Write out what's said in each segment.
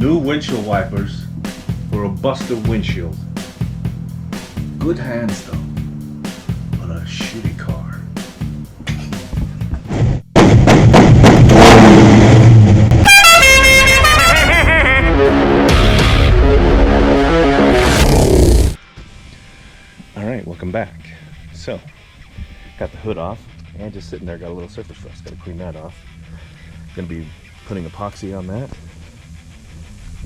New windshield wipers for a busted windshield. Good hands though, on a shitty car. Alright, welcome back. So, got the hood off and just sitting there, got a little surface rust, gotta clean that off. Gonna be putting epoxy on that.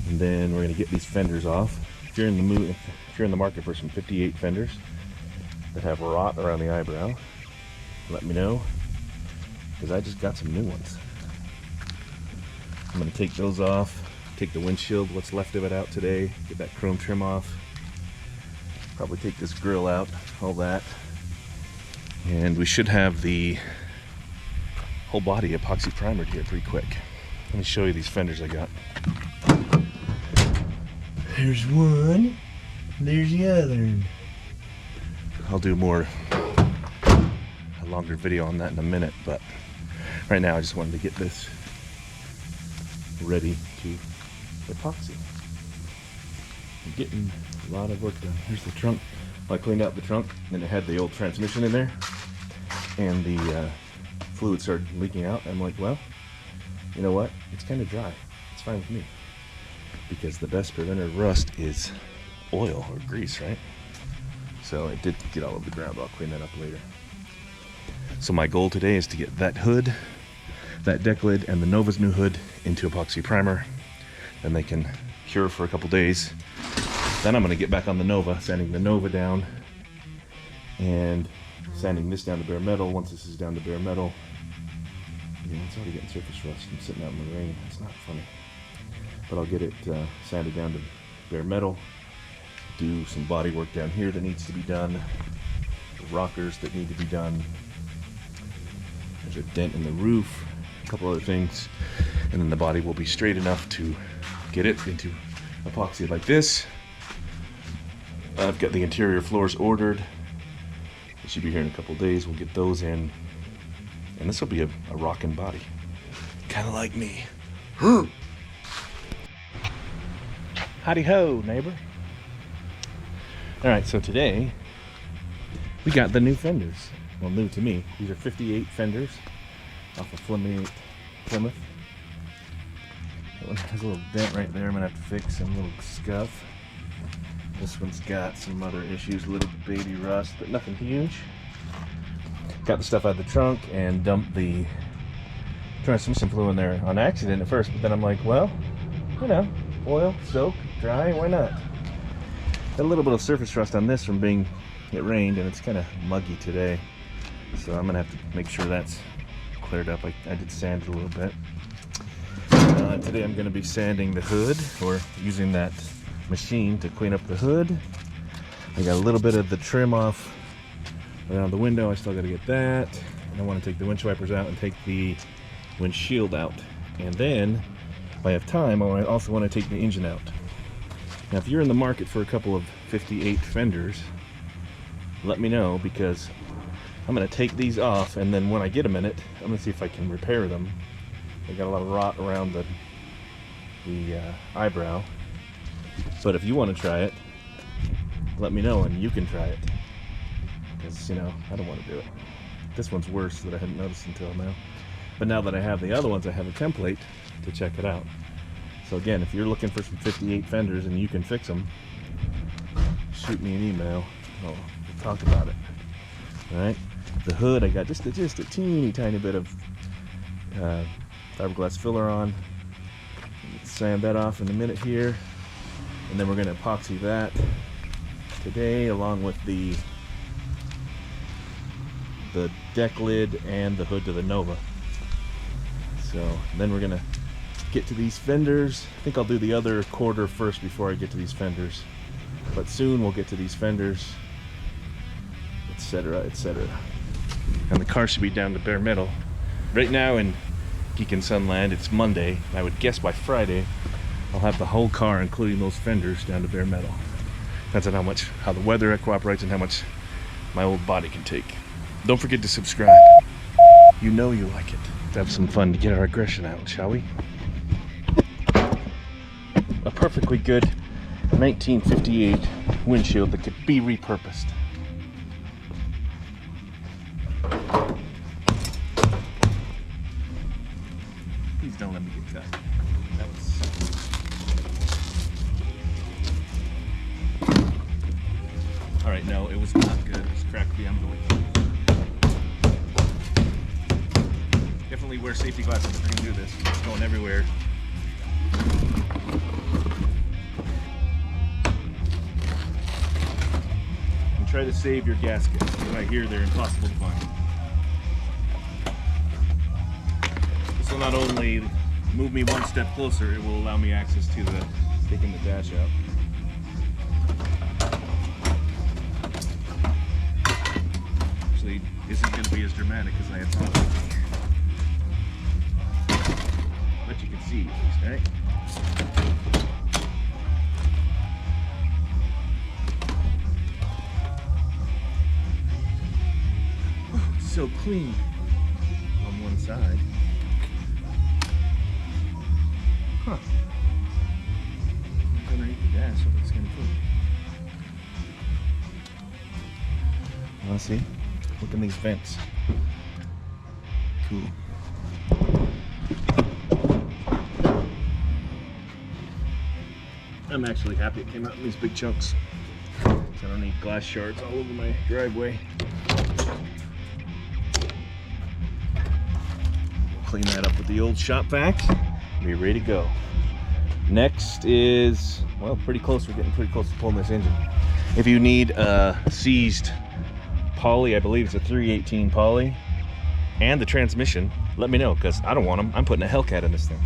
And then we're gonna get these fenders off. If you're in the mood, if you're in the market for some 58 fenders that have rot around the eyebrow, let me know, because I just got some new ones. I'm gonna take those off, take the windshield, what's left of it out today, get that chrome trim off, probably take this grill out, all that, and we should have the whole body epoxy primered here pretty quick. Let me show you these fenders I got. There's one, there's the other. I'll do a longer video on that in a minute, but right now I just wanted to get this ready to epoxy. I'm getting a lot of work done. Here's the trunk. I cleaned out the trunk, and it had the old transmission in there, and the fluid started leaking out. I'm like, well, you know what? It's kind of dry. It's fine with me. Because the best preventer of rust is oil or grease, right? So it did get all over the ground, but I'll clean that up later. So my goal today is to get that hood, that deck lid, and the Nova's new hood into epoxy primer. Then they can cure for a couple days. Then I'm gonna get back on the Nova, sanding the Nova down and sanding this down to bare metal. Once this is down to bare metal, yeah, it's already getting surface rust. I'm sitting out in the rain. It's not funny. But I'll get it sanded down to bare metal, do some body work down here that needs to be done, the rockers that need to be done, there's a dent in the roof, a couple other things, and then the body will be straight enough to get it into epoxy like this. I've got the interior floors ordered. It should be here in a couple days. We'll get those in, and this will be a rockin' body, kind of like me. Howdy ho, neighbor. Alright, so today we got the new fenders. Well, new to me. These are 58 fenders off of Plymouth. That one has a little dent right there I'm gonna have to fix, and a little scuff. This one's got some other issues, a little baby rust, but nothing huge. Got the stuff out of the trunk and dumped the transmission fluid in there on accident at first, but then I'm like, well, you know, oil, soak, dry, why not? Got a little bit of surface rust on this from it rained, and it's kind of muggy today, so I'm gonna have to make sure that's cleared up. I did sand it a little bit. Today I'm gonna be sanding the hood, or using that machine to clean up the hood. I got a little bit of the trim off around the window. I still got to get that, and I want to take the windshield wipers out and take the windshield out, and then if I have time, I also want to take the engine out. Now, if you're in the market for a couple of 58 fenders, let me know, because I'm going to take these off, and then when I get a minute, I'm going to see if I can repair them. They got a lot of rot around the eyebrow. But if you want to try it, let me know, and you can try it. Because, you know, I don't want to do it. This one's worse that I hadn't noticed until now. But now that I have the other ones, I have a template to check it out. So again, if you're looking for some 58 fenders and you can fix them, shoot me an email. We'll talk about it. Alright? The hood, I got just a teeny tiny bit of fiberglass filler on. Sand that off in a minute here. And then we're going to epoxy that today, along with the deck lid and the hood to the Nova. So then we're going to get to these fenders. I think I'll do the other quarter first before I get to these fenders. But soon we'll get to these fenders, etc., etc. And the car should be down to bare metal. Right now in Geek and Son land, it's Monday. I would guess by Friday I'll have the whole car, including those fenders, down to bare metal. Depends on how the weather cooperates and how much my old body can take. Don't forget to subscribe. You know you like it. Let's have some fun to get our aggression out, shall we? a perfectly good 1958 windshield that could be repurposed. Please don't let me get cut. That was... Alright, no, it was not good. It was cracked beyond belief. Definitely wear safety glasses if you're going to do this. It's going everywhere. And try to save your gaskets, because I hear they're impossible to find. This will not only move me one step closer, it will allow me access to the taking the dash out. Actually, isn't going to be as dramatic as I had thought. But you can see at least, right? Oh, it's so clean on one side. Huh. Underneath the dash, so that's kind of cool. Let's see. Look at these vents. Cool. I'm actually happy it came out in these big chunks. So I don't need glass shards all over my driveway. Clean that up with the old shop vac. Be ready to go. Next is, well, pretty close. We're getting pretty close to pulling this engine. If you need a seized poly, I believe it's a 318 poly, and the transmission, let me know, because I don't want them. I'm putting a Hellcat in this thing.